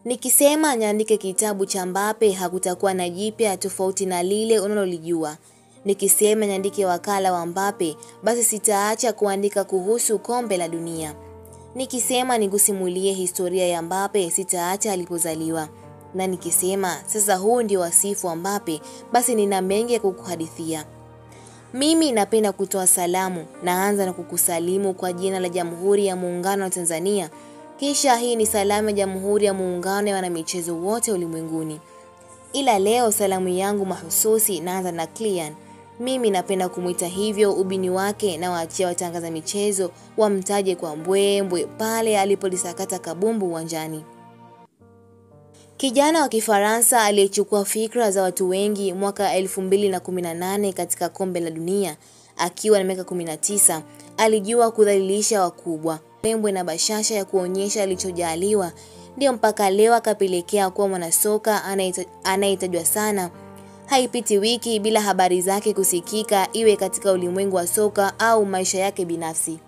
Nikisema niandike kitabu cha Mbappe hakutakuwa na jipya tofauti na lile unalolijua. Nikisema niandike wakala wa Mbappe, basi sitaacha kuandika kuhusu kombe la dunia. Nikisema nikusimulie historia ya Mbappe, sitaacha alipozaliwa. Na nikisema sasa huu ndio wasifu wa Mbappe, basi nina mengi ya kukuhadithia. Mimi napenda kutoa salamu. Naanza na kukusalimu kwa jina la Jamhuri ya Muungano wa Tanzania. Kisha hii ni salamu ya Jamhuri ya Muungano ya wanamichezo wote ulimwenguni. Ila leo salamu yangu mahususi naanza na Kylian. Mimi napenda kumuita hivyo, ubini wake na waachia watangaza michezo wamtaje kwa mbwembwe pale alipolisakata kabumbu uwanjani. Kijana wa Kifaransa aliyechukua fikra za watu wengi mwaka 2018 katika kombe la dunia akiwa na miaka 19, alijua kudhalilisha wakubwa. Mbwembwe na bashasha ya kuonyesha alichojaliwa ndio mpaka leo akapelekea kuwa mwanasoka anayetajwa sana. Haipiti wiki bila habari zake kusikika, iwe katika ulimwengu wa soka au maisha yake binafsi.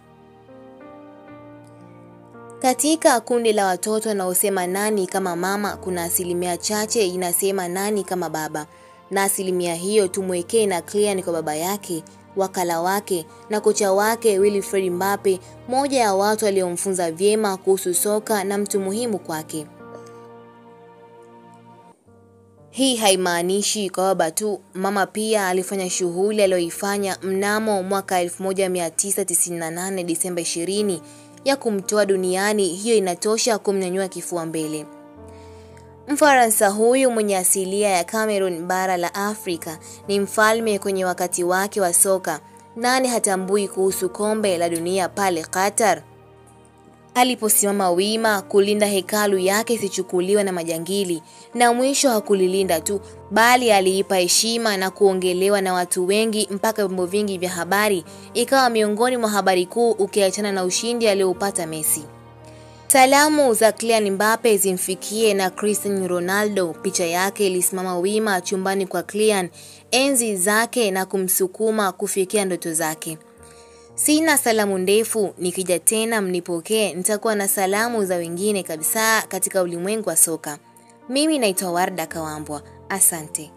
Katika kundi la watoto wanaosema nani kama mama, kuna asilimia chache inasema nani kama baba. Na asilimia hiyo tumwekee na Kylian kwa baba yake, wakala wake na kocha wake Wilfried Mbappe, moja ya watu waliomfunza vyema kuhusu soka na mtu muhimu kwake. Hii haimaanishi kwa baba tu, mama pia alifanya shughuli aliyoifanya mnamo mwaka 1998 Disemba 20 ya kumtoa duniani. Hiyo inatosha kumnyanyua kifua mbele. Mfaransa huyu mwenye asilia ya Cameroon, bara la Afrika, ni mfalme kwenye wakati wake wa soka. Nani hatambui kuhusu kombe la dunia pale Qatar? Aliposimama wima kulinda hekalu yake isichukuliwa na majangili, na mwisho hakulilinda tu, bali aliipa heshima na kuongelewa na watu wengi mpaka vyombo vingi vya habari ikawa miongoni mwa habari kuu, ukiachana na ushindi alioupata Messi. Salamu za Kylian Mbappe zimfikie na Cristiano Ronaldo. Picha yake ilisimama wima chumbani kwa Kylian enzi zake na kumsukuma kufikia ndoto zake. Sina salamu ndefu, nikija tena mnipokee, nitakuwa na salamu za wengine kabisa katika ulimwengu wa soka. Mimi naitwa Warda Kawambwa. Asante.